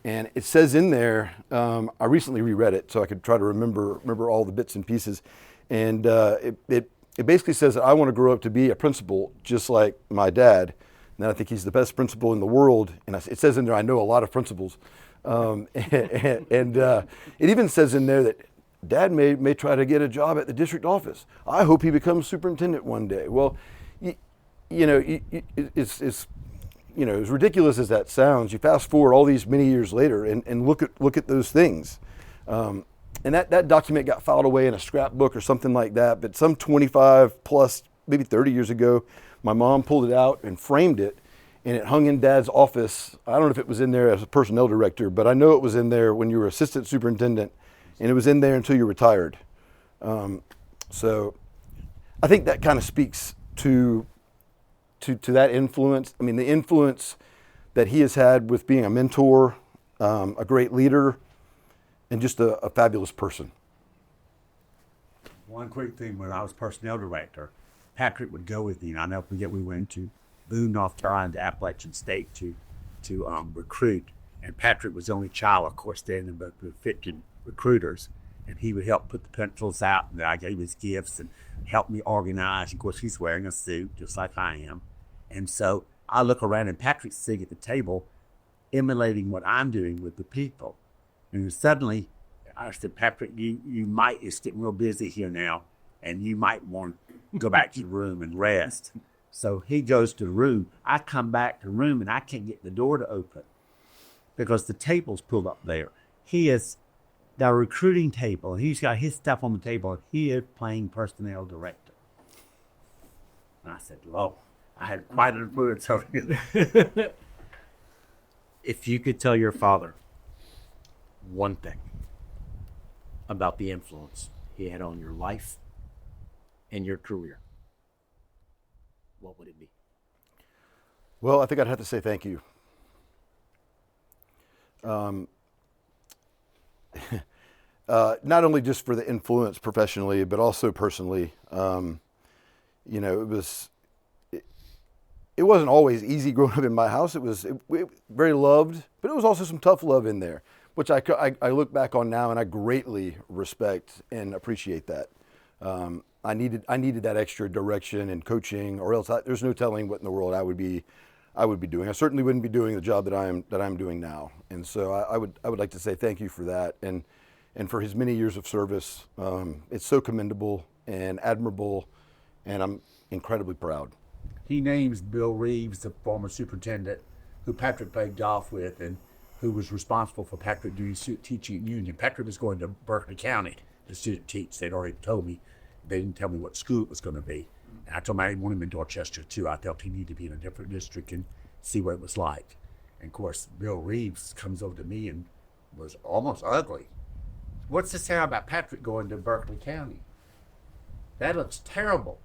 And it says in there, I recently reread it so I could try to remember all the bits and pieces. And it basically says that I want to grow up to be a principal just like my dad. And I think he's the best principal in the world. And it says in there, I know a lot of principals. And it even says in there that Dad may try to get a job at the district office. I hope he becomes superintendent one day. Well, it's as ridiculous as that sounds, you fast forward all these many years later and look at those things. And that document got filed away in a scrapbook or something like that. But some 25 plus, maybe 30 years ago, my mom pulled it out and framed it, and it hung in Dad's office. I don't know if it was in there as a personnel director, but I know it was in there when you were assistant superintendent. And it was in there until you retired. So I think that kind of speaks to that influence. I mean, the influence that he has had with being a mentor, a great leader, and just a fabulous person. One quick thing, when I was personnel director, Patrick would go with me, and I'll never forget, we went to Boone, North Carolina, to Appalachian State to recruit. And Patrick was the only child, of course, standing but the 50 recruiters, and he would help put the pencils out, and I gave his gifts and helped me organize. Of course, he's wearing a suit just like I am, and so I look around and Patrick's sitting at the table emulating what I'm doing with the people. And suddenly I said, Patrick, it's getting real busy here now, and you might want to go back to the room and rest. So he goes to the room. I come back to the room and I can't get the door to open because the table's pulled up there. He is the recruiting table, and he's got his stuff on the table, and he is playing personnel director. And I said, Lord, I had quite an influence over him. If you could tell your father one thing about the influence he had on your life and your career, what would it be? Well, I think I'd have to say thank you. Not only just for the influence professionally, but also personally. it wasn't always easy growing up in my house. It was very loved, but it was also some tough love in there, which I look back on now and I greatly respect and appreciate that. I needed that extra direction and coaching, or else there's no telling what in the world I would be doing. I certainly wouldn't be doing the job that I'm doing now. And so I would like to say thank you for that and for his many years of service. It's so commendable and admirable, and I'm incredibly proud. He names Bill Reeves, the former superintendent, who Patrick played golf with and who was responsible for Patrick doing teaching at Union. Patrick was going to Berkeley County to student teach. They'd already told me. They didn't tell me what school it was going to be. And I told him I didn't want him in Dorchester, too. I felt he needed to be in a different district and see what it was like. And, of course, Bill Reeves comes over to me and was almost ugly. What's this say about Patrick going to Berkeley County? That looks terrible.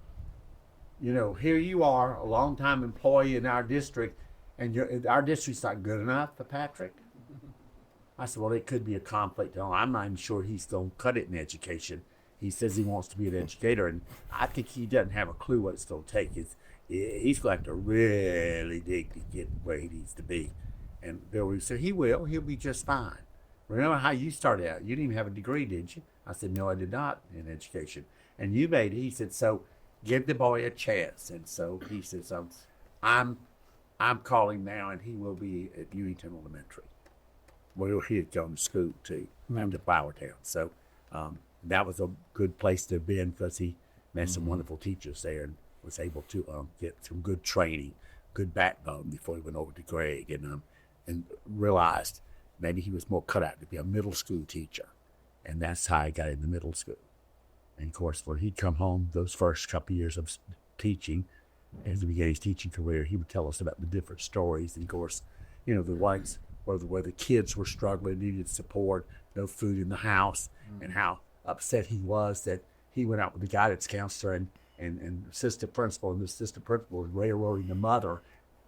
You know, here you are, a longtime employee in our district, and our district's not good enough for Patrick. I said, well, it could be a conflict. No, I'm not even sure he's going to cut it in education. He says he wants to be an educator, and I think he doesn't have a clue what it's going to take. He's going to have to really dig to get where he needs to be. And Bill Reeves said, he'll be just fine. Remember how you started out? You didn't even have a degree, did you? I said, no, I did not in education. And you made it. He said, so give the boy a chance. And so he says, I'm calling now, and he will be at Unington Elementary. Well, he had gone to school too, to Flowertown. So that was a good place to have been because he met some wonderful teachers there and was able to get some good training, good backbone before he went over to Greg and realized maybe he was more cut out to be a middle school teacher. And that's how he got into middle school. And of course, when he'd come home, those first couple of years of teaching, as he began his teaching career, he would tell us about the different stories. And of course, you know, the ones where the kids were struggling, needed support, no food in the house, and how upset he was that he went out with the guidance counselor and assistant principal, and the assistant principal was railroading the mother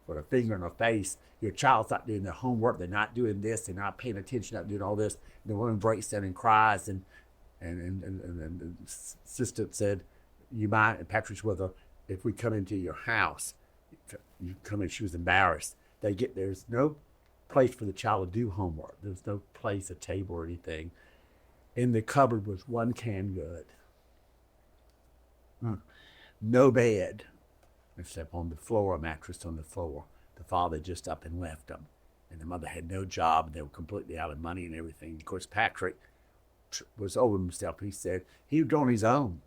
with a finger in her face. Your child's not doing their homework, they're not doing this, they're not paying attention, not doing all this. And the woman breaks down and cries, and the assistant said, you mind, and Patrick's with her, if we come into your house, you come in, she was embarrassed. There's no place for the child to do homework. There's no place, a table or anything. In the cupboard was one canned good. No bed, except on the floor, a mattress on the floor. The father just up and left them. And the mother had no job, and they were completely out of money and everything. Of course, Patrick was over himself. He said he was on his own.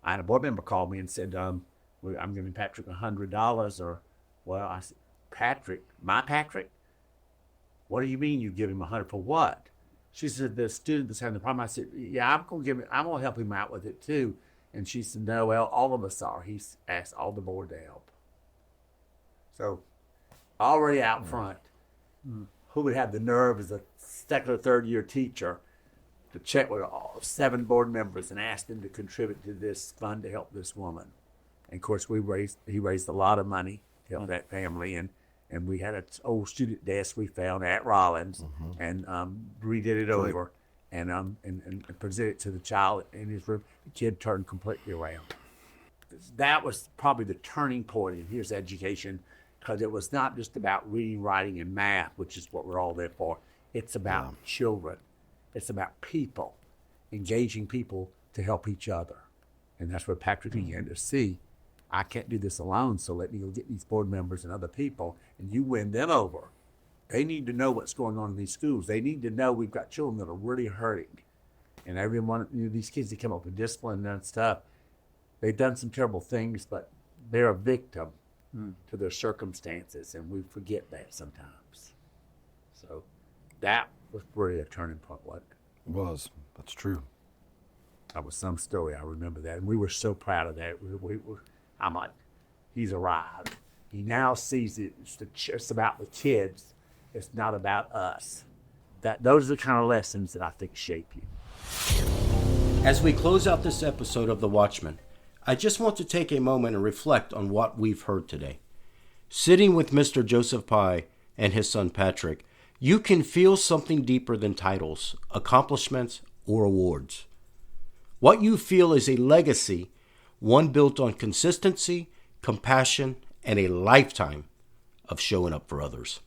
I had a board member call me and said, I'm giving Patrick $100. Well, I said, Patrick, my Patrick? What do you mean you give him $100 for what? She said, the student that's having the problem. I said, yeah, I'm going to help him out with it too. And she said, no, well, all of us are. He's asked all the board to help. So already out front, who would have the nerve as a second or third year teacher to check with all 7 board members and ask them to contribute to this fund to help this woman? And of course, he raised a lot of money to help that family. And we had an old student desk we found at Rollins and redid it over and presented it to the child in his room. The kid turned completely around. That was probably the turning point in his education, because it was not just about reading, writing, and math, which is what we're all there for. It's about children. It's about people, engaging people to help each other. And that's where Patrick began to see, I can't do this alone, so let me go get these board members and other people, and you win them over. They need to know what's going on in these schools. They need to know we've got children that are really hurting. And everyone, these kids that come up with discipline and stuff, they've done some terrible things, but they're a victim to their circumstances, and we forget that sometimes. So that was really a turning point, wasn't it? It was. That's true. That was some story. I remember that. And we were so proud of that. I'm like, he's arrived. He now sees it's about the kids. It's not about us. Those are the kind of lessons that I think shape you. As we close out this episode of The Watchman, I just want to take a moment and reflect on what we've heard today. Sitting with Mr. Joseph Pye and his son Patrick, you can feel something deeper than titles, accomplishments, or awards. What you feel is a legacy, one built on consistency, compassion, and a lifetime of showing up for others.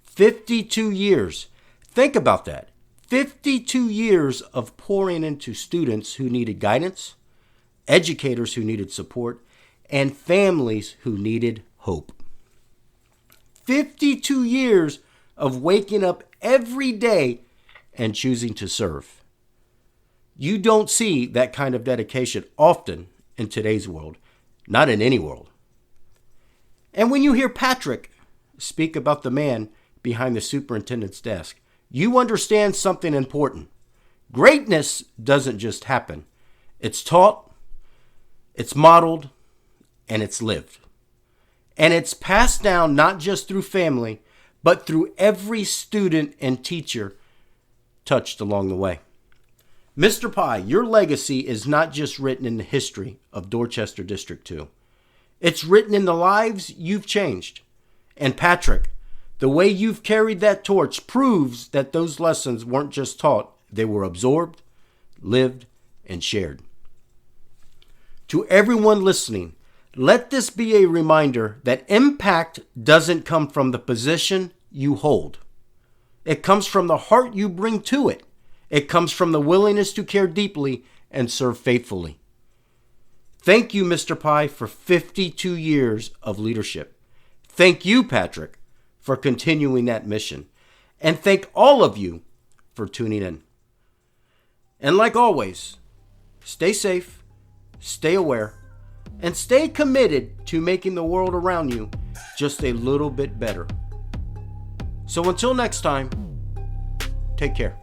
52 years. Think about that. 52 years of pouring into students who needed guidance, educators who needed support, and families who needed hope. 52 years of waking up every day and choosing to serve. You don't see that kind of dedication often in today's world, not in any world. And when you hear Patrick speak about the man behind the superintendent's desk, you understand something important. Greatness doesn't just happen. It's taught, it's modeled, and it's lived. And it's passed down not just through family, but through every student and teacher touched along the way. Mr. Pye, your legacy is not just written in the history of Dorchester District Two. It's written in the lives you've changed. And Patrick, the way you've carried that torch proves that those lessons weren't just taught, they were absorbed, lived, and shared. To everyone listening, let this be a reminder that impact doesn't come from the position you hold. It comes from the heart you bring to it. It comes from the willingness to care deeply and serve faithfully. Thank you, Mr. Pye, for 52 years of leadership. Thank you, Patrick, for continuing that mission. And thank all of you for tuning in. And like always, stay safe, stay aware, and stay committed to making the world around you just a little bit better. So until next time, take care.